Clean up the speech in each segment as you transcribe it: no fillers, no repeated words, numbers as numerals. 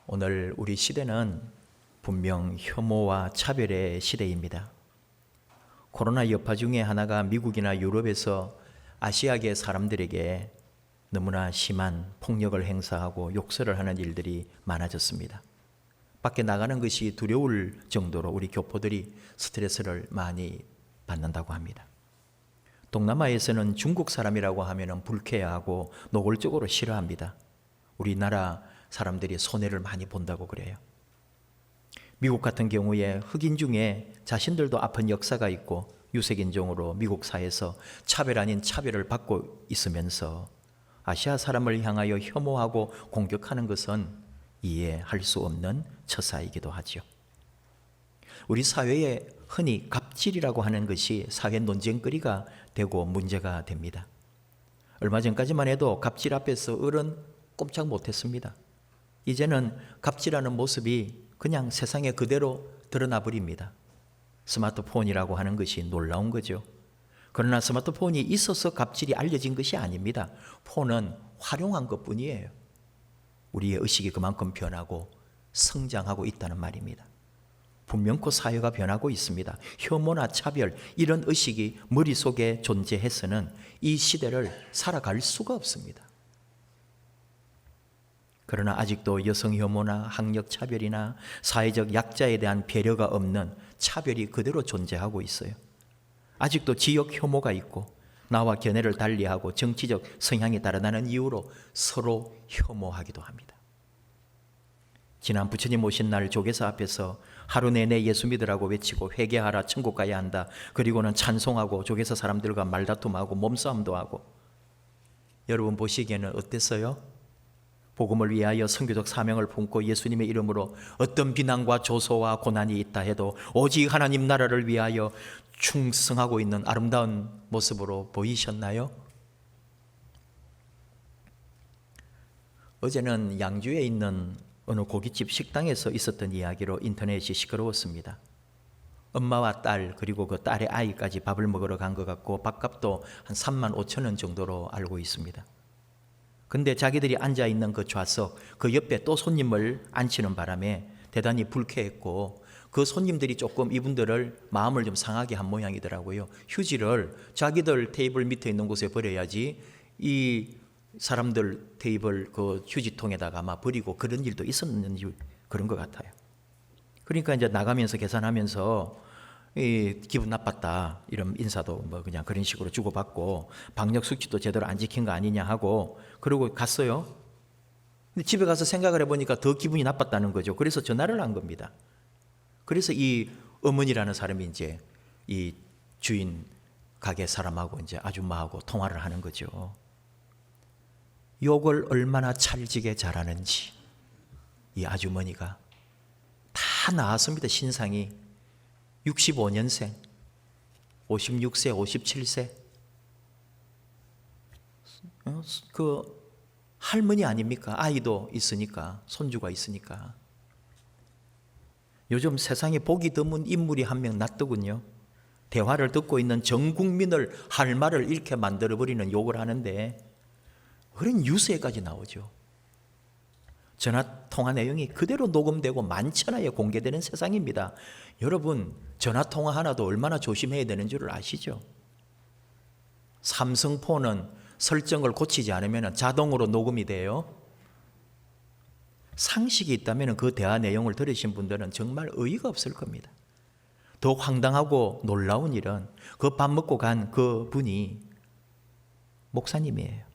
오늘 우리 시대는 분명 혐오와 차별의 시대입니다. 코로나 여파 중에 하나가 미국이나 유럽에서 아시아계 사람들에게 너무나 심한 폭력을 행사하고 욕설을 하는 일들이 많아졌습니다. 밖에 나가는 것이 두려울 정도로 우리 교포들이 스트레스를 많이 받는다고 합니다. 동남아에서는 중국 사람이라고 하면 불쾌해하고 노골적으로 싫어합니다. 우리나라 사람들이 손해를 많이 본다고 그래요. 미국 같은 경우에 흑인 중에 자신들도 아픈 역사가 있고 유색인종으로 미국 사회에서 차별 아닌 차별을 받고 있으면서 아시아 사람을 향하여 혐오하고 공격하는 것은 이해할 수 없는 처사이기도 하죠. 우리 사회에 흔히 갑질이라고 하는 것이 사회 논쟁거리가 되고 문제가 됩니다. 얼마 전까지만 해도 갑질 앞에서 어른 꼼짝 못했습니다. 이제는 갑질하는 모습이 그냥 세상에 그대로 드러나 버립니다. 스마트폰이라고 하는 것이 놀라운 거죠. 그러나 스마트폰이 있어서 갑질이 알려진 것이 아닙니다. 폰은 활용한 것뿐이에요. 우리의 의식이 그만큼 변하고 성장하고 있다는 말입니다. 분명코 사회가 변하고 있습니다. 혐오나 차별 이런 의식이 머릿속에 존재해서는 이 시대를 살아갈 수가 없습니다. 그러나 아직도 여성 혐오나 학력 차별이나 사회적 약자에 대한 배려가 없는 차별이 그대로 존재하고 있어요. 아직도 지역 혐오가 있고 나와 견해를 달리하고 정치적 성향이 다르다는 이유로 서로 혐오하기도 합니다. 지난 부처님 오신 날 조계사 앞에서 하루 내내 예수 믿으라고 외치고 회개하라 천국 가야 한다. 그리고는 찬송하고 조계사 사람들과 말다툼하고 몸싸움도 하고. 여러분 보시기에는 어땠어요? 복음을 위하여 선교적 사명을 품고 예수님의 이름으로 어떤 비난과 조소와 고난이 있다 해도 오직 하나님 나라를 위하여 충성하고 있는 아름다운 모습으로 보이셨나요? 어제는 양주에 있는 어느 고깃집 식당에서 있었던 이야기로 인터넷이 시끄러웠습니다. 엄마와 딸 그리고 그 딸의 아이까지 밥을 먹으러 간 것 같고 밥값도 한 3만 5천 원 정도로 알고 있습니다. 근데 자기들이 앉아있는 그 좌석 그 옆에 또 손님을 앉히는 바람에 대단히 불쾌했고 그 손님들이 조금 이분들을 마음을 좀 상하게 한 모양이더라고요. 휴지를 자기들 테이블 밑에 있는 곳에 버려야지 이 사람들 테이블 그 휴지통에다가 아마 버리고 그런 일도 있었는지 그런 것 같아요. 그러니까 이제 나가면서 계산하면서 기분 나빴다 이런 인사도 뭐 그냥 그런 식으로 주고받고 방역 수칙도 제대로 안 지킨 거 아니냐 하고 그러고 갔어요. 근데 집에 가서 생각을 해보니까 더 기분이 나빴다는 거죠. 그래서 전화를 한 겁니다. 그래서 이 어머니라는 사람이 이제 이 주인 가게 사람하고 이제 아줌마하고 통화를 하는 거죠. 욕을 얼마나 찰지게 잘하는지 이 아주머니가 다 나왔습니다. 신상이 65년생, 56세, 57세 그 할머니 아닙니까? 아이도 있으니까 손주가 있으니까 요즘 세상에 보기 드문 인물이 한 명 났더군요. 대화를 듣고 있는 전 국민을 할 말을 잃게 만들어버리는 욕을 하는데 그런 뉴스에까지 나오죠. 전화통화 내용이 그대로 녹음되고 만천하에 공개되는 세상입니다. 여러분 전화통화 하나도 얼마나 조심해야 되는 줄 아시죠? 삼성폰은 설정을 고치지 않으면 자동으로 녹음이 돼요. 상식이 있다면 그 대화 내용을 들으신 분들은 정말 의의가 없을 겁니다. 더 황당하고 놀라운 일은 그 밥 먹고 간 그 분이 목사님이에요.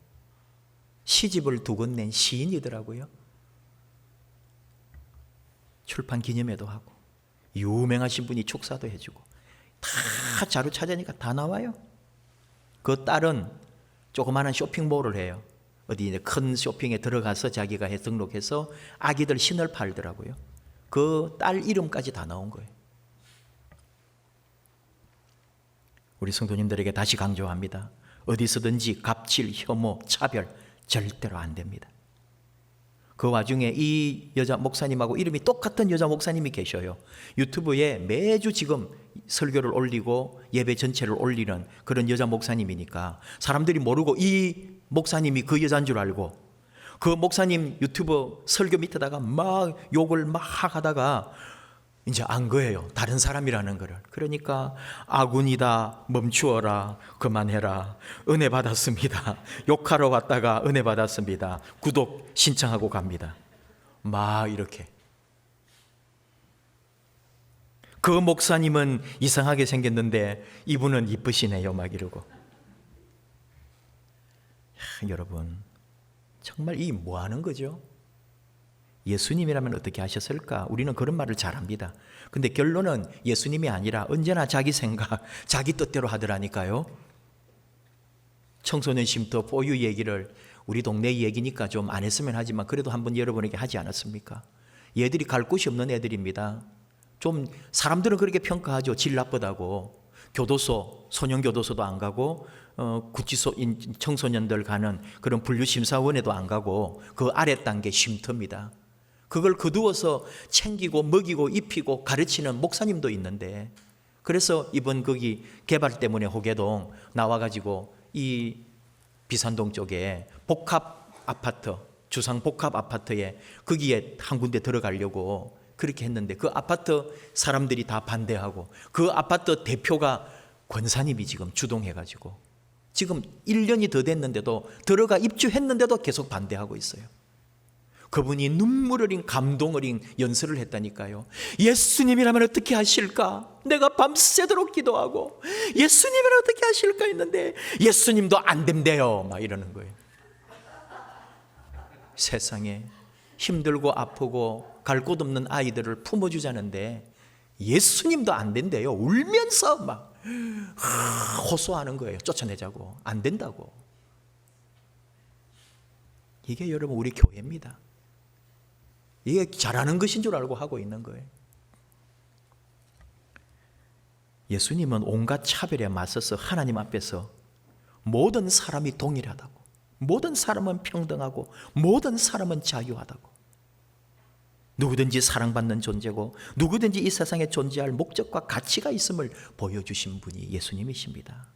시집을 두 권 낸 시인이더라고요. 출판 기념회도 하고 유명하신 분이 축사도 해주고 다 자료 찾으니까 다 나와요. 그 딸은 조그마한 쇼핑몰을 해요. 어디 이제 큰 쇼핑에 들어가서 자기가 등록해서 아기들 신을 팔더라고요. 그 딸 이름까지 다 나온 거예요. 우리 성도님들에게 다시 강조합니다. 어디서든지 갑질, 혐오, 차별 절대로 안 됩니다. 그 와중에 이 여자 목사님하고 이름이 똑같은 여자 목사님이 계셔요. 유튜브에 매주 지금 설교를 올리고 예배 전체를 올리는 그런 여자 목사님이니까 사람들이 모르고 이 목사님이 그 여자인 줄 알고 그 목사님 유튜브 설교 밑에다가 막 욕을 막 하다가 이제 안 거예요. 다른 사람이라는 거를. 그러니까 아군이다, 멈추어라, 그만해라, 은혜 받았습니다, 욕하러 왔다가 은혜 받았습니다, 구독 신청하고 갑니다. 막 이렇게. 그 목사님은 이상하게 생겼는데 이분은 이쁘시네요, 막 이러고. 여러분, 정말 이 뭐 하는 거죠? 예수님이라면 어떻게 하셨을까? 우리는 그런 말을 잘합니다. 근데 결론은 예수님이 아니라 언제나 자기 생각, 자기 뜻대로 하더라니까요. 청소년 쉼터 포유 얘기를 우리 동네 얘기니까 좀 안 했으면 하지만 그래도 한번 여러분에게 하지 않았습니까? 얘들이 갈 곳이 없는 애들입니다. 좀 사람들은 그렇게 평가하죠. 질 나쁘다고. 교도소, 소년교도소도 안 가고 구치소 청소년들 가는 그런 분류심사원에도 안 가고 그 아래 단계 쉼터입니다. 그걸 거두어서 챙기고 먹이고 입히고 가르치는 목사님도 있는데, 그래서 이번 거기 개발 때문에 호계동 나와가지고 이 비산동 쪽에 복합 아파트, 주상 복합 아파트에 거기에 한 군데 들어가려고 그렇게 했는데 그 아파트 사람들이 다 반대하고 그 아파트 대표가 권사님이 지금 주동해가지고 지금 1년이 더 됐는데도 들어가 입주했는데도 계속 반대하고 있어요. 그분이 눈물 어린 감동 어린 연설을 했다니까요. 예수님이라면 어떻게 하실까? 내가 밤새도록 기도하고 예수님이라면 어떻게 하실까 했는데 예수님도 안 된대요, 막 이러는 거예요. 세상에 힘들고 아프고 갈 곳 없는 아이들을 품어주자는데 예수님도 안 된대요. 울면서 막 호소하는 거예요. 쫓아내자고. 안 된다고. 이게 여러분 우리 교회입니다. 이게 잘하는 것인 줄 알고 하고 있는 거예요. 예수님은 온갖 차별에 맞서서 하나님 앞에서 모든 사람이 동일하다고, 모든 사람은 평등하고 모든 사람은 자유하다고, 누구든지 사랑받는 존재고 누구든지 이 세상에 존재할 목적과 가치가 있음을 보여주신 분이 예수님이십니다.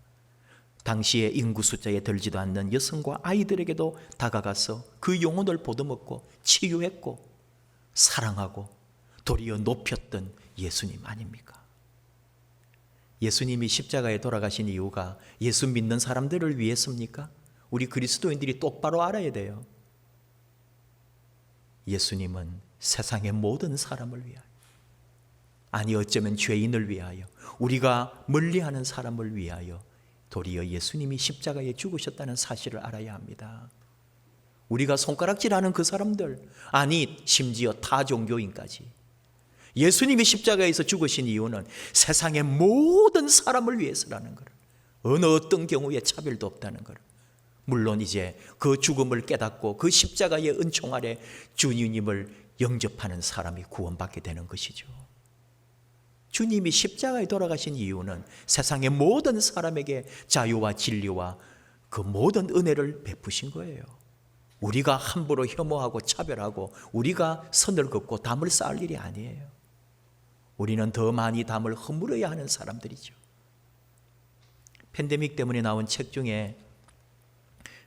당시에 인구 숫자에 들지도 않는 여성과 아이들에게도 다가가서 그 영혼을 보듬었고 치유했고 사랑하고 도리어 높였던 예수님 아닙니까? 예수님이 십자가에 돌아가신 이유가 예수 믿는 사람들을 위해서입니까? 우리 그리스도인들이 똑바로 알아야 돼요. 예수님은 세상의 모든 사람을 위하여, 아니 어쩌면 죄인을 위하여, 우리가 멀리하는 사람을 위하여 도리어 예수님이 십자가에 죽으셨다는 사실을 알아야 합니다. 우리가 손가락질하는 그 사람들, 아니 심지어 타 종교인까지 예수님이 십자가에서 죽으신 이유는 세상의 모든 사람을 위해서라는 것, 어느 어떤 경우에 차별도 없다는 것. 물론 이제 그 죽음을 깨닫고 그 십자가의 은총 아래 주님을 영접하는 사람이 구원받게 되는 것이죠. 주님이 십자가에 돌아가신 이유는 세상의 모든 사람에게 자유와 진리와 그 모든 은혜를 베푸신 거예요. 우리가 함부로 혐오하고 차별하고 우리가 선을 긋고 담을 쌓을 일이 아니에요. 우리는 더 많이 담을 허물어야 하는 사람들이죠. 팬데믹 때문에 나온 책 중에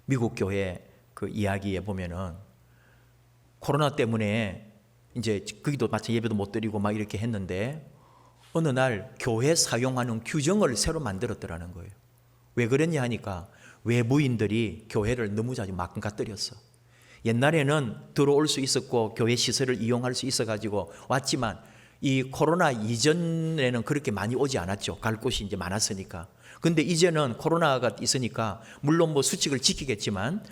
미국 교회 그 이야기에 보면은 코로나 때문에 이제 거기도 마치 예배도 못 드리고 막 이렇게 했는데 어느 날 교회 사용하는 규정을 새로 만들었더라는 거예요. 왜 그랬냐 하니까 외부인들이 교회를 너무 자주 망가뜨렸어. 옛날에는 들어올 수 있었고 교회 시설을 이용할 수 있어가지고 왔지만 이 코로나 이전에는 그렇게 많이 오지 않았죠. 갈 곳이 이제 많았으니까. 근데 이제는 코로나가 있으니까 물론 뭐 수칙을 지키겠지만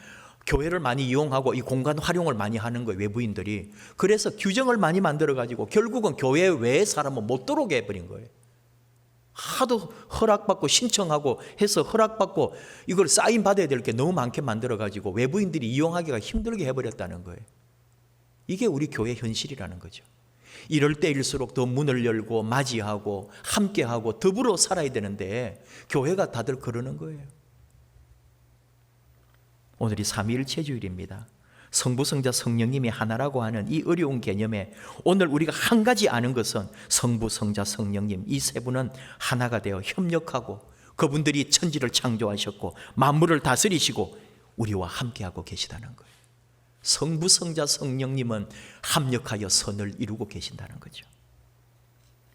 교회를 많이 이용하고 이 공간 활용을 많이 하는 거예요, 외부인들이. 그래서 규정을 많이 만들어가지고 결국은 교회 외의 사람은 못 들어오게 해버린 거예요. 하도 허락받고 신청하고 해서 허락받고 이걸 사인 받아야 될 게 너무 많게 만들어가지고 외부인들이 이용하기가 힘들게 해버렸다는 거예요. 이게 우리 교회 현실이라는 거죠. 이럴 때일수록 더 문을 열고 맞이하고 함께하고 더불어 살아야 되는데 교회가 다들 그러는 거예요. 오늘이 삼위일체 주일입니다. 성부, 성자, 성령님이 하나라고 하는 이 어려운 개념에 오늘 우리가 한 가지 아는 것은 성부, 성자, 성령님 이 세 분은 하나가 되어 협력하고 그분들이 천지를 창조하셨고 만물을 다스리시고 우리와 함께하고 계시다는 거예요. 성부, 성자, 성령님은 합력하여 선을 이루고 계신다는 거죠.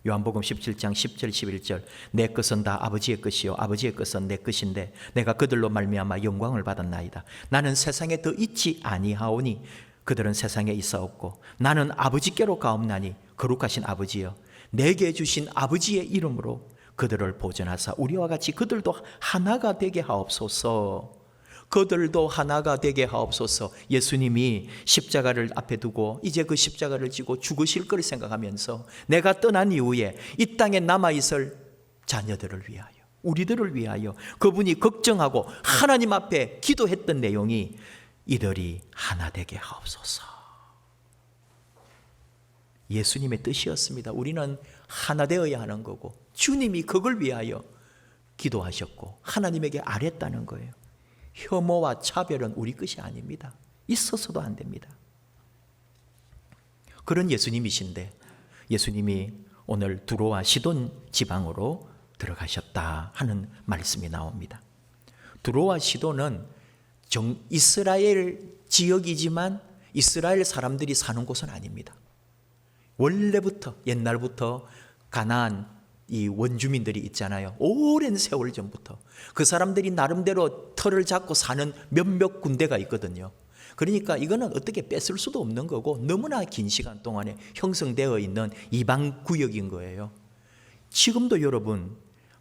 요한복음 17장 10절 11절 내 것은 다 아버지의 것이요 아버지의 것은 내 것인데 내가 그들로 말미암아 영광을 받았나이다. 나는 세상에 더 있지 아니하오니 그들은 세상에 있사옵고 나는 아버지께로 가옵나니 거룩하신 아버지여 내게 주신 아버지의 이름으로 그들을 보존하사 우리와 같이 그들도 하나가 되게 하옵소서. 그들도 하나가 되게 하옵소서. 예수님이 십자가를 앞에 두고 이제 그 십자가를 지고 죽으실 걸 생각하면서 내가 떠난 이후에 이 땅에 남아있을 자녀들을 위하여 우리들을 위하여 그분이 걱정하고 하나님 앞에 기도했던 내용이 이들이 하나 되게 하옵소서. 예수님의 뜻이었습니다. 우리는 하나 되어야 하는 거고 주님이 그걸 위하여 기도하셨고 하나님에게 아뢰었다는 거예요. 혐오와 차별은 우리 것이 아닙니다. 있어서도 안 됩니다. 그런 예수님이신데 예수님이 오늘 두로와 시돈 지방으로 들어가셨다 하는 말씀이 나옵니다. 두로와 시돈은 이스라엘 지역이지만 이스라엘 사람들이 사는 곳은 아닙니다. 원래부터 옛날부터 가나안 이 원주민들이 있잖아요. 오랜 세월 전부터 그 사람들이 나름대로 터를 잡고 사는 몇몇 군대가 있거든요. 그러니까 이거는 어떻게 뺏을 수도 없는 거고 너무나 긴 시간 동안에 형성되어 있는 이방 구역인 거예요. 지금도 여러분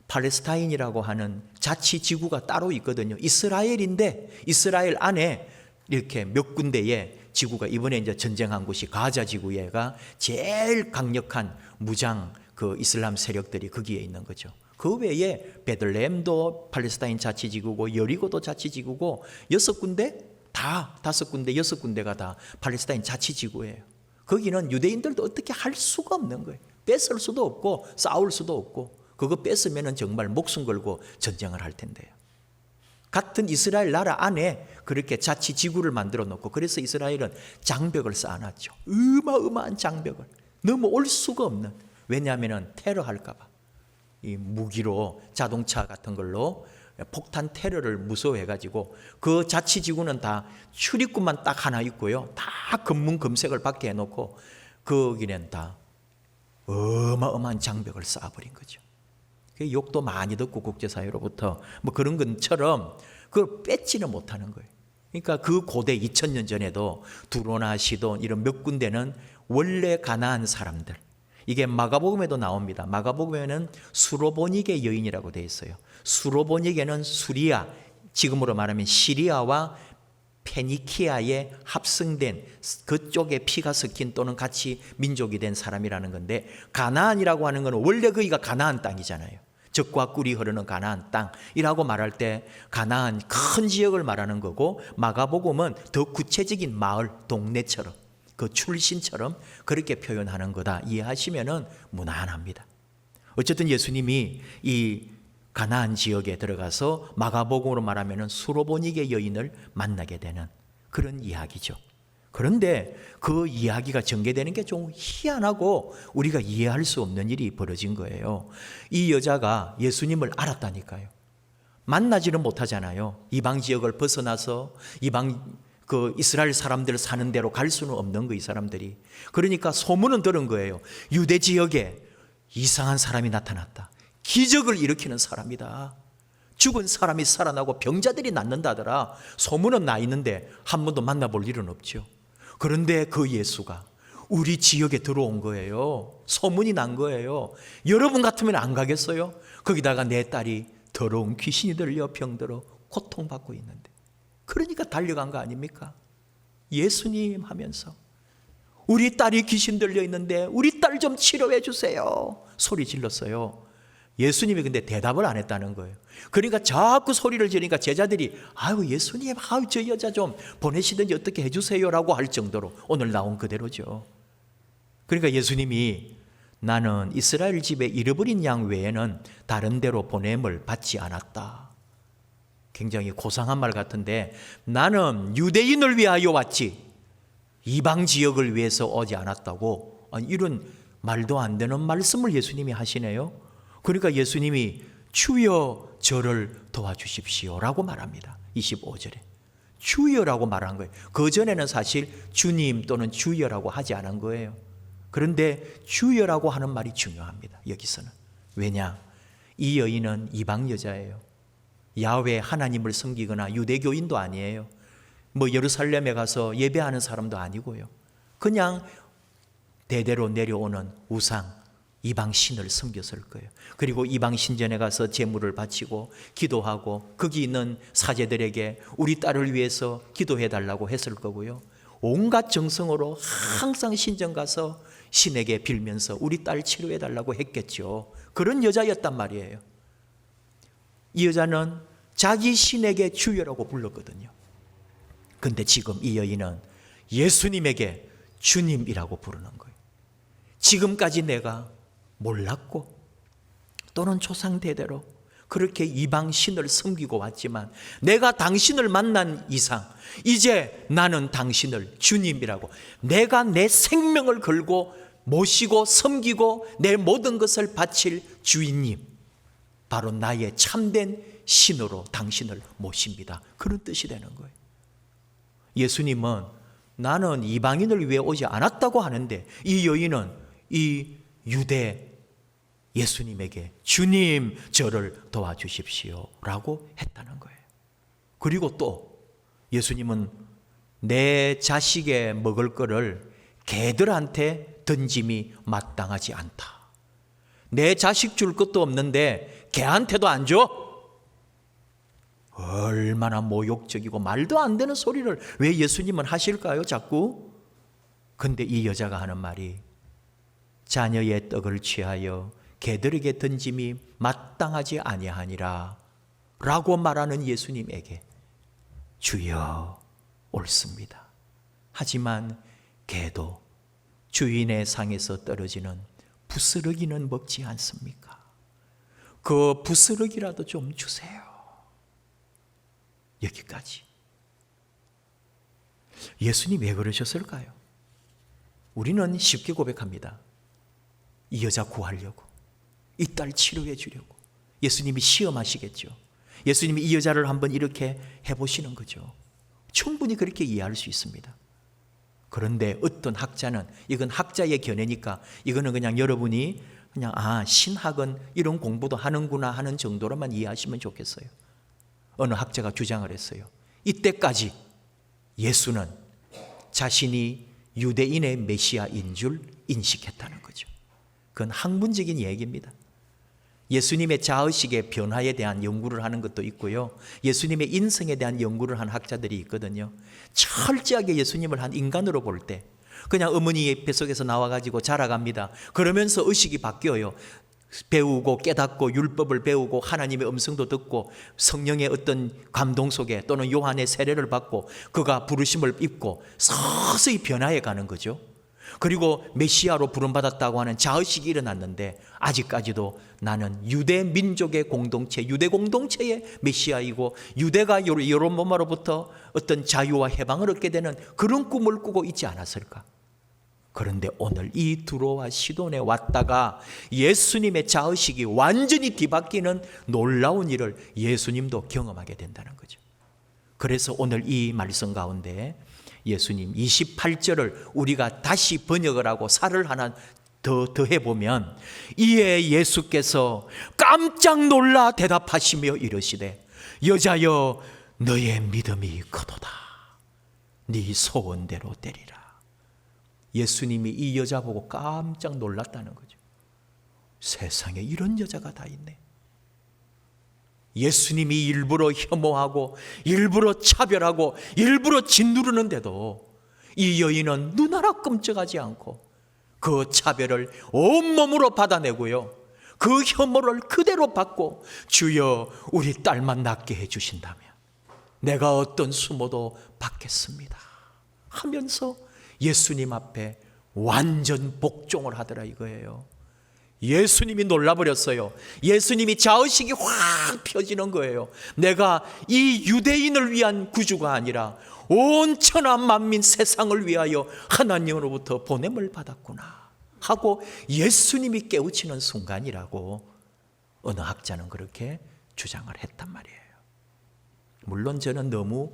팔레스타인이라고 하는 자치지구가 따로 있거든요. 이스라엘인데 이스라엘 안에 이렇게 몇 군데의 지구가 이번에 이제 전쟁한 곳이 가자 지구가 제일 강력한 무장 그 이슬람 세력들이 거기에 있는 거죠. 그 외에 베들레헴도 팔레스타인 자치지구고 여리고도 자치지구고 6군데 다 5군데 6군데가 다 팔레스타인 자치지구예요. 거기는 유대인들도 어떻게 할 수가 없는 거예요. 뺏을 수도 없고 싸울 수도 없고 그거 뺏으면 정말 목숨 걸고 전쟁을 할 텐데요. 같은 이스라엘 나라 안에 그렇게 자치지구를 만들어 놓고 그래서 이스라엘은 장벽을 쌓아놨죠. 어마어마한 장벽을 넘어올 수가 없는. 왜냐하면 테러할까 봐. 이 무기로 자동차 같은 걸로 폭탄 테러를 무서워해가지고 그 자치지구는 다 출입구만 딱 하나 있고요. 다 검문 검색을 받게 해놓고 거기는 다 어마어마한 장벽을 쌓아버린 거죠. 욕도 많이 듣고 국제사회로부터 뭐 그런 것처럼 그걸 뺏지는 못하는 거예요. 그러니까 그 고대 2000년 전에도 두로나 시돈 이런 몇 군데는 원래 가나안 사람들 이게 마가복음에도 나옵니다. 마가복음에는 수로보니게 여인이라고 되어 있어요. 수로보니게는 수리아, 지금으로 말하면 시리아와 페니키아에 합성된 그쪽에 피가 섞인 또는 같이 민족이 된 사람이라는 건데 가나안이라고 하는 것은 원래 거기가 가나안 땅이잖아요. 젖과 꿀이 흐르는 가나안 땅이라고 말할 때 가나안 큰 지역을 말하는 거고 마가복음은 더 구체적인 마을, 동네처럼 그 출신처럼 그렇게 표현하는 거다 이해하시면은 무난합니다. 어쨌든 예수님이 이 가나안 지역에 들어가서 마가복음으로 말하면은 수로보니게 여인을 만나게 되는 그런 이야기죠. 그런데 그 이야기가 전개되는 게 좀 희한하고 우리가 이해할 수 없는 일이 벌어진 거예요. 이 여자가 예수님을 알았다니까요. 만나지는 못하잖아요. 이방 지역을 벗어나서 이방 그 이스라엘 사람들 사는 대로 갈 수는 없는 거 이 사람들이. 그러니까 소문은 들은 거예요. 유대 지역에 이상한 사람이 나타났다. 기적을 일으키는 사람이다. 죽은 사람이 살아나고 병자들이 낫는다더라. 소문은 나 있는데 한 번도 만나볼 일은 없죠. 그런데 그 예수가 우리 지역에 들어온 거예요. 소문이 난 거예요. 여러분 같으면 안 가겠어요? 거기다가 내 딸이 더러운 귀신이 들려 병들어 고통받고 있는데 그러니까 달려간 거 아닙니까? 예수님 하면서 우리 딸이 귀신 들려 있는데 우리 딸 좀 치료해 주세요 소리 질렀어요. 예수님이 근데 대답을 안 했다는 거예요. 그러니까 자꾸 소리를 지르니까 제자들이 아유 예수님 저 여자 좀 보내시든지 어떻게 해주세요라고 할 정도로 오늘 나온 그대로죠. 그러니까 예수님이 나는 이스라엘 집에 잃어버린 양 외에는 다른 데로 보냄을 받지 않았다. 굉장히 고상한 말 같은데 나는 유대인을 위하여 왔지 이방 지역을 위해서 오지 않았다고 이런 말도 안 되는 말씀을 예수님이 하시네요. 그러니까 예수님이 주여 저를 도와주십시오라고 말합니다. 25절에 주여라고 말한 거예요. 그전에는 사실 주님 또는 주여라고 하지 않은 거예요. 그런데 주여라고 하는 말이 중요합니다. 여기서는. 왜냐? 이 여인은 이방 여자예요. 야훼 하나님을 섬기거나 유대교인도 아니에요. 뭐 예루살렘에 가서 예배하는 사람도 아니고요. 그냥 대대로 내려오는 우상, 이방 신을 섬겼을 거예요. 그리고 이방 신전에 가서 제물을 바치고 기도하고 거기 있는 사제들에게 우리 딸을 위해서 기도해 달라고 했을 거고요. 온갖 정성으로 항상 신전 가서 신에게 빌면서 우리 딸 치료해 달라고 했겠죠. 그런 여자였단 말이에요. 이 여자는 자기 신에게 주여라고 불렀거든요. 근데 지금 이 여인은 예수님에게 주님이라고 부르는 거예요. 지금까지 내가 몰랐고 또는 조상 대대로 그렇게 이방 신을 섬기고 왔지만 내가 당신을 만난 이상 이제 나는 당신을 주님이라고, 내가 내 생명을 걸고 모시고 섬기고 내 모든 것을 바칠 주인님, 바로 나의 참된 신으로 당신을 모십니다. 그런 뜻이 되는 거예요. 예수님은 나는 이방인을 위해 오지 않았다고 하는데 이 여인은 이 유대 예수님에게 주님 저를 도와주십시오 라고 했다는 거예요. 그리고 또 예수님은 내 자식의 먹을 거를 개들한테 던짐이 마땅하지 않다. 내 자식 줄 것도 없는데 개한테도 안 줘? 얼마나 모욕적이고 말도 안 되는 소리를 왜 예수님은 하실까요? 자꾸. 근데 이 여자가 하는 말이 자녀의 떡을 취하여 개들에게 던짐이 마땅하지 아니하니라 라고 말하는 예수님에게 주여 옳습니다. 하지만 개도 주인의 상에서 떨어지는 부스러기는 먹지 않습니까? 그 부스러기라도 좀 주세요. 여기까지. 예수님이 왜 그러셨을까요? 우리는 쉽게 고백합니다. 이 여자 구하려고, 이 딸 치료해 주려고. 예수님이 시험하시겠죠. 예수님이 이 여자를 한번 이렇게 해보시는 거죠. 충분히 그렇게 이해할 수 있습니다. 그런데 어떤 학자는, 이건 학자의 견해니까 이거는 그냥 여러분이 그냥 신학은 이런 공부도 하는구나 하는 정도로만 이해하시면 좋겠어요. 어느 학자가 주장을 했어요. 이때까지 예수는 자신이 유대인의 메시아인 줄 인식했다는 거죠. 그건 학문적인 얘기입니다. 예수님의 자의식의 변화에 대한 연구를 하는 것도 있고요. 예수님의 인성에 대한 연구를 한 학자들이 있거든요. 철저하게 예수님을 한 인간으로 볼 때 그냥 어머니의 뱃속에서 나와가지고 자라갑니다. 그러면서 의식이 바뀌어요. 배우고 깨닫고 율법을 배우고 하나님의 음성도 듣고 성령의 어떤 감동 속에 또는 요한의 세례를 받고 그가 부르심을 입고 서서히 변화해 가는 거죠. 그리고 메시아로 부름받았다고 하는 자의식이 일어났는데 아직까지도 나는 유대 민족의 공동체, 유대 공동체의 메시아이고 유대가 여로모마로부터 어떤 자유와 해방을 얻게 되는 그런 꿈을 꾸고 있지 않았을까? 그런데 오늘 이 두로와 시돈에 왔다가 예수님의 자의식이 완전히 뒤바뀌는 놀라운 일을 예수님도 경험하게 된다는 거죠. 그래서 오늘 이 말씀 가운데 예수님 28절을 우리가 다시 번역을 하고 살을 하나 더해보면 이에 예수께서 깜짝 놀라 대답하시며 이르시되 여자여 너의 믿음이 크도다. 네 소원대로 되리라. 예수님이 이 여자 보고 깜짝 놀랐다는 거죠. 세상에 이런 여자가 다 있네. 예수님이 일부러 혐오하고 일부러 차별하고 일부러 짓누르는데도 이 여인은 눈 하나 끔찍하지 않고 그 차별을 온몸으로 받아내고요. 그 혐오를 그대로 받고 주여 우리 딸만 낫게 해주신다면 내가 어떤 수모도 받겠습니다 하면서 예수님 앞에 완전 복종을 하더라 이거예요. 예수님이 놀라버렸어요. 예수님이 자의식이 확 펴지는 거예요. 내가 이 유대인을 위한 구주가 아니라 온 천하 만민 세상을 위하여 하나님으로부터 보냄을 받았구나 하고 예수님이 깨우치는 순간이라고 어느 학자는 그렇게 주장을 했단 말이에요. 물론 저는 너무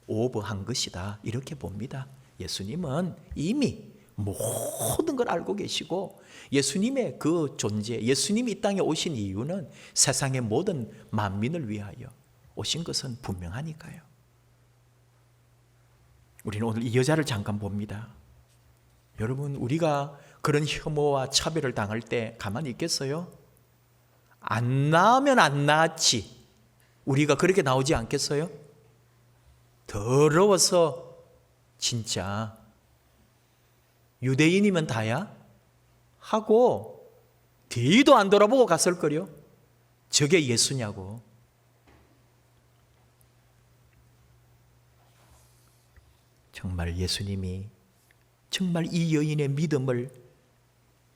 오버한 것이다, 이렇게 봅니다. 예수님은 이미 모든 걸 알고 계시고 예수님의 그 존재, 예수님이 이 땅에 오신 이유는 세상의 모든 만민을 위하여 오신 것은 분명하니까요. 우리는 오늘 이 여자를 잠깐 봅니다. 여러분, 우리가 그런 혐오와 차별을 당할 때 가만히 있겠어요? 안 나으면 안 나았지, 우리가 그렇게 나오지 않겠어요? 더러워서 진짜 유대인이면 다야? 하고 뒤도 안 돌아보고 갔을 거요. 저게 예수냐고. 정말 예수님이 정말 이 여인의 믿음을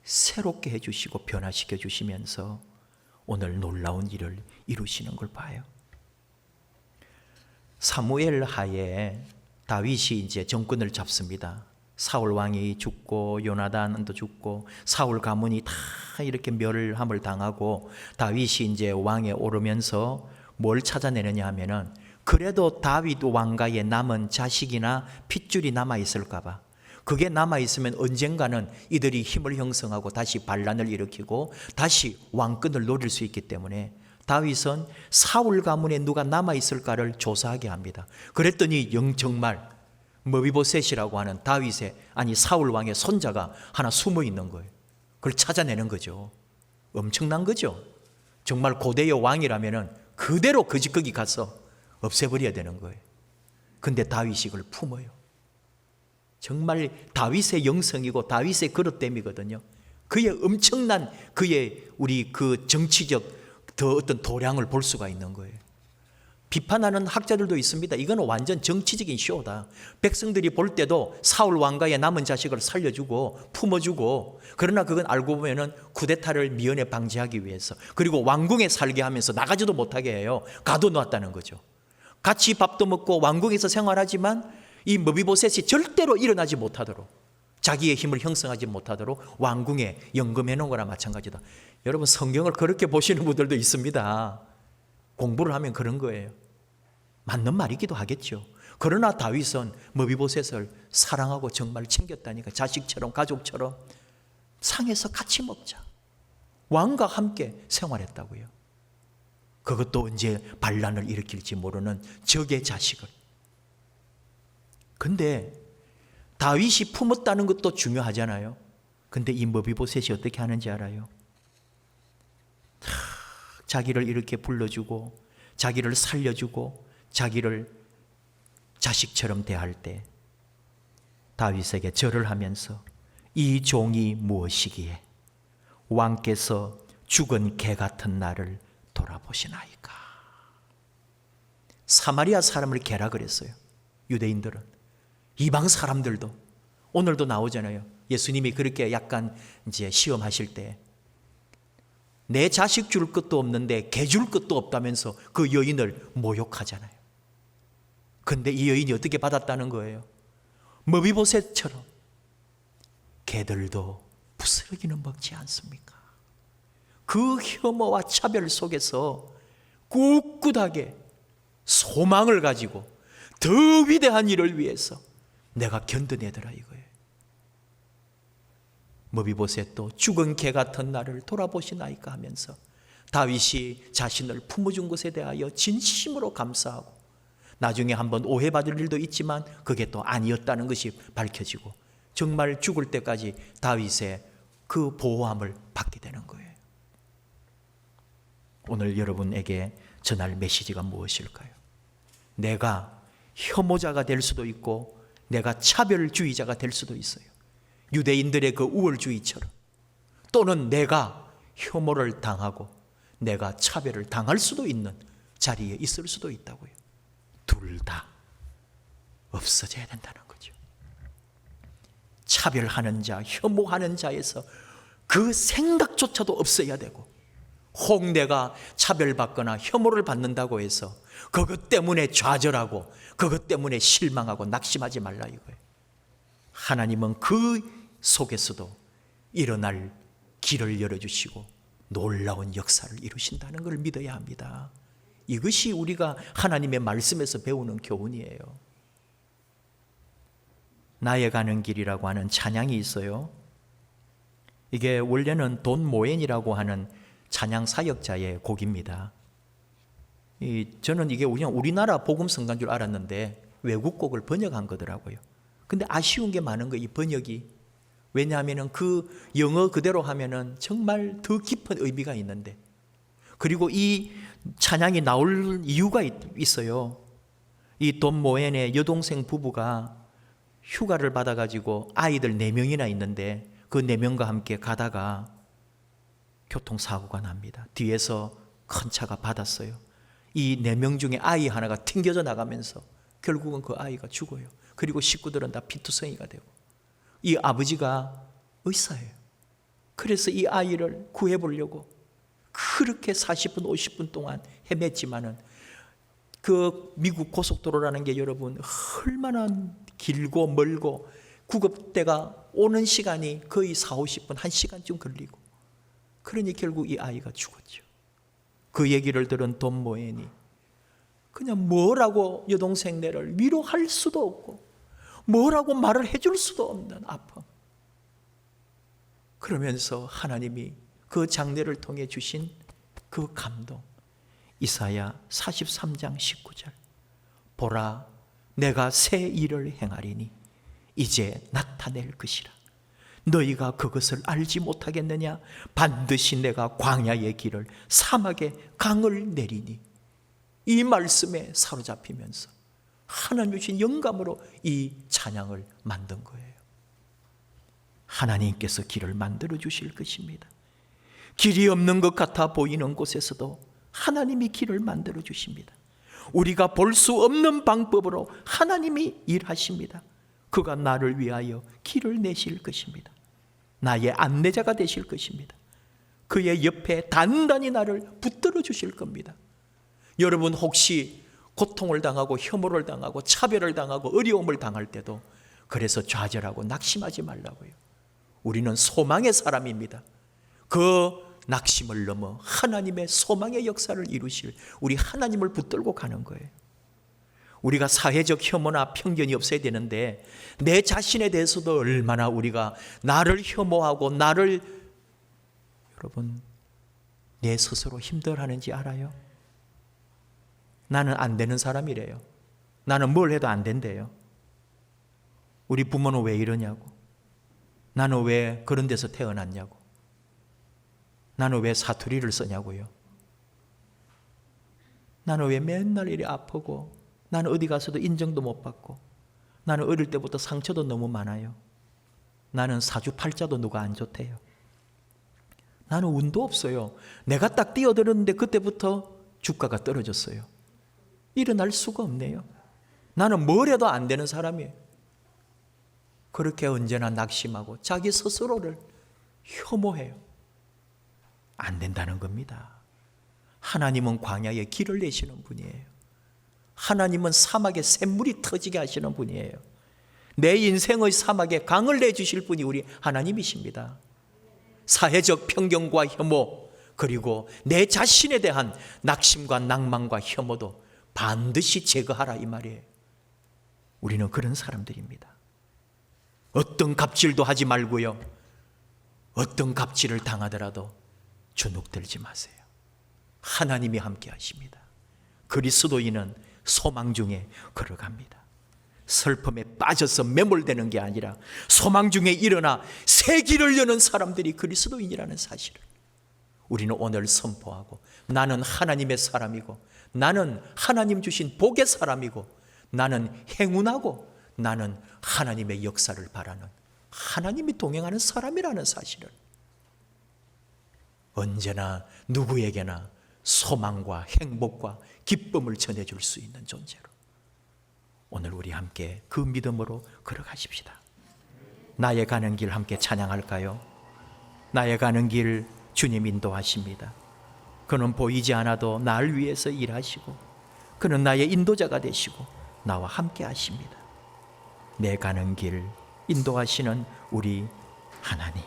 새롭게 해주시고 변화시켜 주시면서 오늘 놀라운 일을 이루시는 걸 봐요. 사무엘 하에 다윗이 이제 정권을 잡습니다. 사울 왕이 죽고 요나단도 죽고 사울 가문이 다 이렇게 멸함을 당하고 다윗이 이제 왕에 오르면서 뭘 찾아내느냐 하면은 그래도 다윗 왕가에 남은 자식이나 핏줄이 남아 있을까 봐. 그게 남아 있으면 언젠가는 이들이 힘을 형성하고 다시 반란을 일으키고 다시 왕권을 노릴 수 있기 때문에 다윗은 사울 가문에 누가 남아 있을까를 조사하게 합니다. 그랬더니 정말 머비보셋이라고 하는 다윗의, 아니 사울 왕의 손자가 하나 숨어 있는 거예요. 그걸 찾아내는 거죠. 엄청난 거죠. 정말 고대의 왕이라면은 그대로 거기 가서 없애버려야 되는 거예요. 근데 다윗이 그걸 품어요. 정말 다윗의 영성이고 다윗의 그릇됨이거든요. 그의 엄청난 그의 우리 그 정치적 어떤 도량을 볼 수가 있는 거예요. 비판하는 학자들도 있습니다. 이건 완전 정치적인 쇼다. 백성들이 볼 때도 사울 왕가의 남은 자식을 살려주고 품어주고, 그러나 그건 알고 보면은 쿠데타를 미연에 방지하기 위해서, 그리고 왕궁에 살게 하면서 나가지도 못하게 해요. 가둬놓았다는 거죠. 같이 밥도 먹고 왕궁에서 생활하지만 이 머비보셋이 절대로 일어나지 못하도록, 자기의 힘을 형성하지 못하도록 왕궁에 연금해 놓은 거나 마찬가지다. 여러분, 성경을 그렇게 보시는 분들도 있습니다. 공부를 하면 그런 거예요. 맞는 말이기도 하겠죠. 그러나 다윗은 머비보셋을 사랑하고 정말 챙겼다니까. 자식처럼 가족처럼 상에서 같이 먹자, 왕과 함께 생활했다고요. 그것도 언제 반란을 일으킬지 모르는 적의 자식을. 근데 다윗이 품었다는 것도 중요하잖아요. 근데 이 머비보셋이 어떻게 하는지 알아요? 자기를 이렇게 불러주고 자기를 살려주고 자기를 자식처럼 대할 때 다윗에게 절을 하면서 이 종이 무엇이기에 왕께서 죽은 개 같은 나를 돌아보시나이까. 사마리아 사람을 개라 그랬어요. 유대인들은. 이방 사람들도 오늘도 나오잖아요. 예수님이 그렇게 약간 이제 시험하실 때 내 자식 줄 것도 없는데 개 줄 것도 없다면서 그 여인을 모욕하잖아요. 근데 이 여인이 어떻게 받았다는 거예요? 머비보셋처럼 개들도 부스러기는 먹지 않습니까? 그 혐오와 차별 속에서 꿋꿋하게 소망을 가지고 더 위대한 일을 위해서 내가 견뎌내더라 이거예요. 머비보셋도 죽은 개 같은 나를 돌아보시나이까 하면서 다윗이 자신을 품어준 것에 대하여 진심으로 감사하고, 나중에 한번 오해받을 일도 있지만 그게 또 아니었다는 것이 밝혀지고 정말 죽을 때까지 다윗의 그 보호함을 받게 되는 거예요. 오늘 여러분에게 전할 메시지가 무엇일까요? 내가 혐오자가 될 수도 있고 내가 차별주의자가 될 수도 있어요. 유대인들의 그 우월주의처럼. 또는 내가 혐오를 당하고 내가 차별을 당할 수도 있는 자리에 있을 수도 있다고요. 둘 다 없어져야 된다는 거죠. 차별하는 자, 혐오하는 자에서 그 생각조차도 없어야 되고, 혹 내가 차별받거나 혐오를 받는다고 해서 그것 때문에 좌절하고 그것 때문에 실망하고 낙심하지 말라 이거예요. 하나님은 그 속에서도 일어날 길을 열어주시고 놀라운 역사를 이루신다는 걸 믿어야 합니다. 이것이 우리가 하나님의 말씀에서 배우는 교훈이에요. 나의 가는 길이라고 하는 찬양이 있어요. 이게 원래는 돈 모엔이라고 하는 찬양 사역자의 곡입니다. 저는 이게 그냥 우리나라 복음 성가인 줄 알았는데 외국 곡을 번역한 거더라고요. 근데 아쉬운 게 많은 거예요, 이 번역이. 왜냐하면 그 영어 그대로 하면은 정말 더 깊은 의미가 있는데, 그리고 이 찬양이 나올 이유가 있어요. 이 돈 모엔의 여동생 부부가 휴가를 받아가지고 아이들 4명이나 있는데 그 4명과 함께 가다가 교통사고가 납니다. 뒤에서 큰 차가 받았어요. 이 4명 중에 아이 하나가 튕겨져 나가면서 결국은 그 아이가 죽어요. 그리고 식구들은 다 피투성이가 되고, 이 아버지가 의사예요. 그래서 이 아이를 구해보려고 그렇게 40분 50분 동안 헤맸지만은, 그 미국 고속도로라는 게 여러분 얼마나 길고 멀고 구급대가 오는 시간이 거의 40-50분 1시간쯤 걸리고, 그러니 결국 이 아이가 죽었죠. 그 얘기를 들은 돈 모엔이 그냥 뭐라고 여동생네를 위로할 수도 없고 뭐라고 말을 해줄 수도 없는 아픔, 그러면서 하나님이 그 장례를 통해 주신 그 감동, 이사야 43장 19절, 보라 내가 새 일을 행하리니 이제 나타낼 것이라. 너희가 그것을 알지 못하겠느냐? 반드시 내가 광야의 길을 사막의 강을 내리니. 이 말씀에 사로잡히면서 하나님 주신 영감으로 이 찬양을 만든 거예요. 하나님께서 길을 만들어 주실 것입니다. 길이 없는 것 같아 보이는 곳에서도 하나님이 길을 만들어 주십니다. 우리가 볼 수 없는 방법으로 하나님이 일하십니다. 그가 나를 위하여 길을 내실 것입니다. 나의 안내자가 되실 것입니다. 그의 옆에 단단히 나를 붙들어 주실 겁니다. 여러분 혹시 고통을 당하고 혐오를 당하고 차별을 당하고 어려움을 당할 때도 그래서 좌절하고 낙심하지 말라고요. 우리는 소망의 사람입니다. 그 낙심을 넘어 하나님의 소망의 역사를 이루실 우리 하나님을 붙들고 가는 거예요. 우리가 사회적 혐오나 편견이 없어야 되는데, 내 자신에 대해서도 얼마나 우리가 나를 혐오하고 나를, 여러분 내 스스로 힘들어하는지 알아요? 나는 안 되는 사람이래요. 나는 뭘 해도 안 된대요. 우리 부모는 왜 이러냐고, 나는 왜 그런 데서 태어났냐고, 나는 왜 사투리를 쓰냐고요, 나는 왜 맨날 이리 아프고, 나는 어디 가서도 인정도 못 받고, 나는 어릴 때부터 상처도 너무 많아요, 나는 사주팔자도 누가 안 좋대요, 나는 운도 없어요, 내가 딱 뛰어들었는데 그때부터 주가가 떨어졌어요, 일어날 수가 없네요, 나는 뭘 해도 안 되는 사람이에요. 그렇게 언제나 낙심하고 자기 스스로를 혐오해요. 안 된다는 겁니다. 하나님은 광야에 길을 내시는 분이에요. 하나님은 사막에 샘물이 터지게 하시는 분이에요. 내 인생의 사막에 강을 내주실 분이 우리 하나님이십니다. 사회적 편견과 혐오, 그리고 내 자신에 대한 낙심과 낭만과 혐오도 반드시 제거하라, 이 말이에요. 우리는 그런 사람들입니다. 어떤 갑질도 하지 말고요, 어떤 갑질을 당하더라도 주눅들지 마세요. 하나님이 함께 하십니다. 그리스도인은 소망 중에 걸어갑니다. 슬픔에 빠져서 매몰되는 게 아니라 소망 중에 일어나 새 길을 여는 사람들이 그리스도인이라는 사실을 우리는 오늘 선포하고, 나는 하나님의 사람이고, 나는 하나님 주신 복의 사람이고, 나는 행운하고, 나는 하나님의 역사를 바라는, 하나님이 동행하는 사람이라는 사실을 언제나 누구에게나 소망과 행복과 기쁨을 전해줄 수 있는 존재로 오늘 우리 함께 그 믿음으로 걸어가십시다. 나의 가는 길 함께 찬양할까요? 나의 가는 길 주님 인도하십니다. 그는 보이지 않아도 날 위해서 일하시고, 그는 나의 인도자가 되시고 나와 함께 하십니다. 내 가는 길 인도하시는 우리 하나님,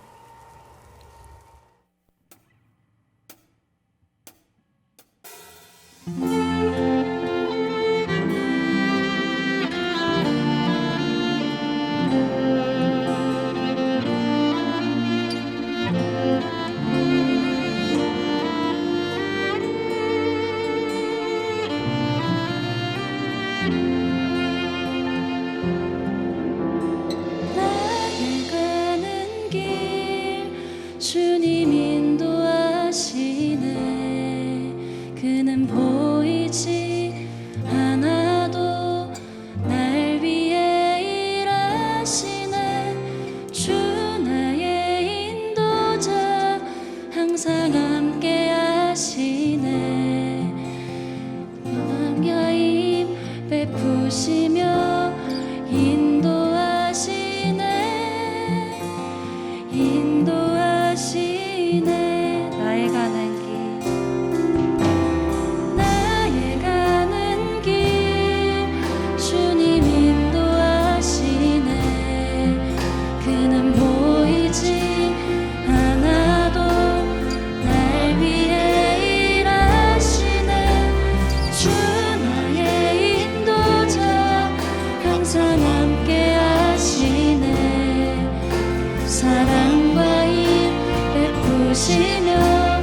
베푸시며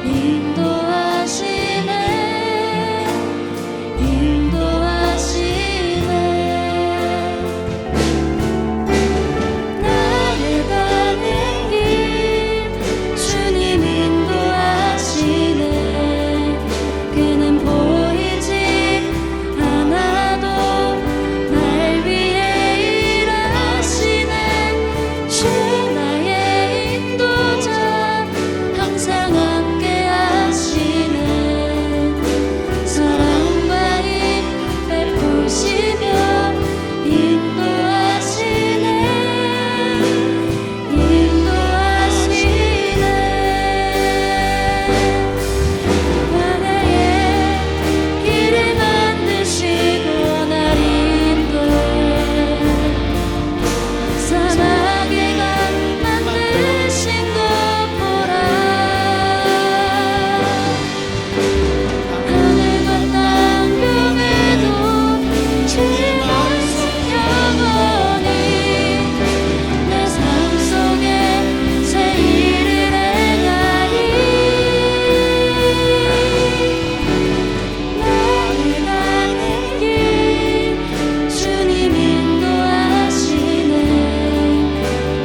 인도하시네 인도하시네 나의 가는 길 주님 인도하시네 그는 보이지 않아도 날 위해 일하시네 주 나의 인도자 항상 함께 하시네 사랑과 힘 베푸시며 인도하시네 인도하시네 바다에 길을 만드시고 날 인도해 사막에 강 만드신 것 보라 하늘과 땅 벽에도 주의 말씀 영원히 내 삶 속에 새 일을 행하리 나의 가는 길 주님 인도하시네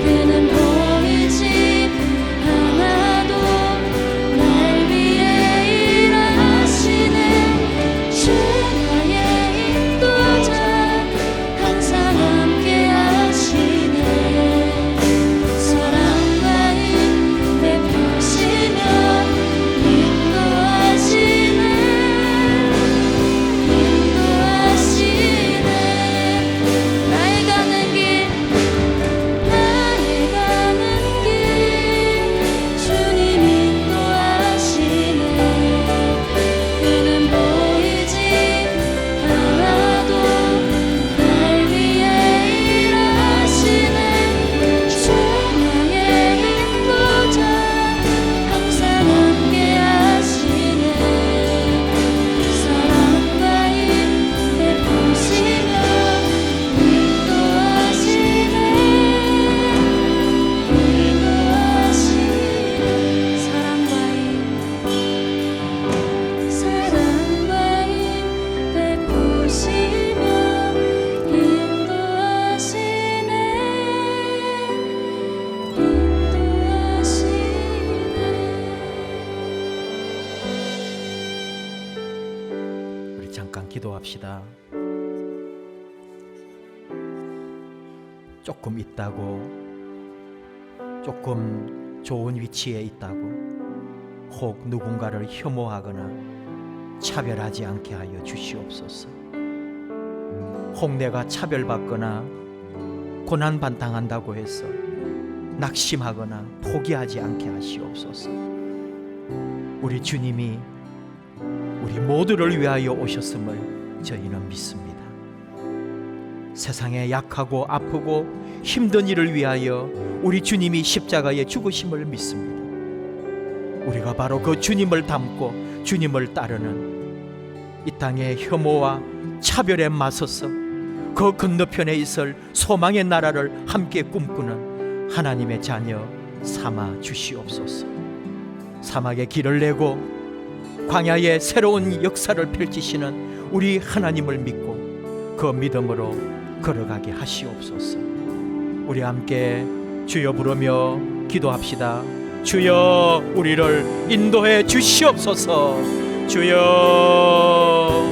그는 보이지 않아도 날 위해 일하시네 주 나의 인도자 항상 함께 하시네 사랑과 힘 베푸시며 인도하시네 인도하시네 나의 가는 길 주님 인도하시네 그는 보이지 않아도 날 위해 일하시네 주 나의 인도자 항상 함께 하시네 사랑과 힘 베푸시며 인도하시네 사랑과 힘 베푸시며 인도하시네 우리 잠깐 기도합시다. 조금 있다고, 조금 좋은 위치에 있다고 혹 누군가를 혐오하거나 차별하지 않게 하여 주시옵소서. 혹 내가 차별받거나 고난반당한다고 해서 낙심하거나 포기하지 않게 하시옵소서. 우리 주님이 우리 모두를 위하여 오셨음을 저희는 믿습니다. 세상에 약하고 아프고 힘든 일을 위하여 우리 주님이 십자가에 죽으심을 믿습니다. 우리가 바로 그 주님을 닮고 주님을 따르는 이 땅의 혐오와 차별에 맞서서 그 건너편에 있을 소망의 나라를 함께 꿈꾸는 하나님의 자녀 삼아 주시옵소서. 사막에 길을 내고 광야에 새로운 역사를 펼치시는 우리 하나님을 믿고 그 믿음으로 걸어가게 하시옵소서. 우리 함께 주여 부르며 기도합시다. 주여 우리를 인도해 주시옵소서. 주여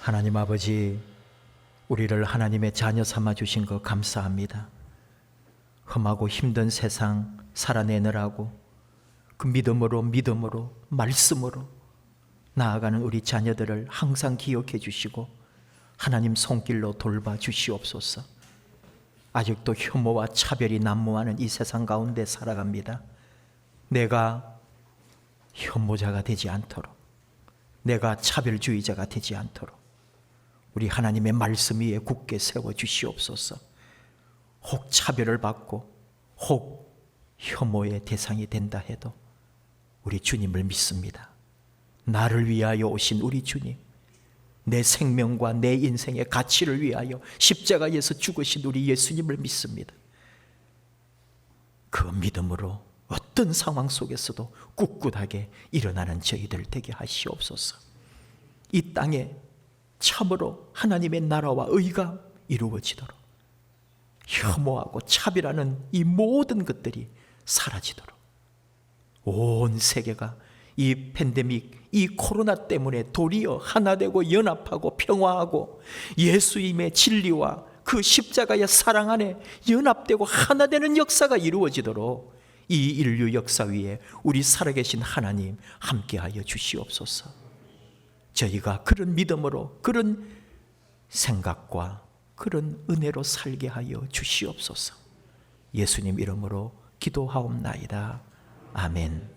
하나님 아버지, 우리를 하나님의 자녀 삼아 주신 것 감사합니다. 험하고 힘든 세상 살아내느라고 그 믿음으로 말씀으로 나아가는 우리 자녀들을 항상 기억해 주시고 하나님 손길로 돌봐 주시옵소서. 아직도 혐오와 차별이 난무하는 이 세상 가운데 살아갑니다. 내가 혐오자가 되지 않도록, 내가 차별주의자가 되지 않도록 우리 하나님의 말씀 위에 굳게 세워 주시옵소서. 혹 차별을 받고 혹 혐오의 대상이 된다 해도 우리 주님을 믿습니다. 나를 위하여 오신 우리 주님, 내 생명과 내 인생의 가치를 위하여 십자가에서 죽으신 우리 예수님을 믿습니다. 그 믿음으로 어떤 상황 속에서도 꿋꿋하게 일어나는 저희들 되게 하시옵소서. 이 땅에 참으로 하나님의 나라와 의가 이루어지도록, 혐오하고 차별하는 이 모든 것들이 사라지도록, 온 세계가 이 팬데믹, 이 코로나 때문에 도리어 하나 되고 연합하고 평화하고 예수님의 진리와 그 십자가의 사랑 안에 연합되고 하나 되는 역사가 이루어지도록 이 인류 역사 위에 우리 살아계신 하나님 함께하여 주시옵소서. 저희가 그런 믿음으로, 그런 생각과 그런 은혜로 살게 하여 주시옵소서. 예수님 이름으로 기도하옵나이다. 아멘.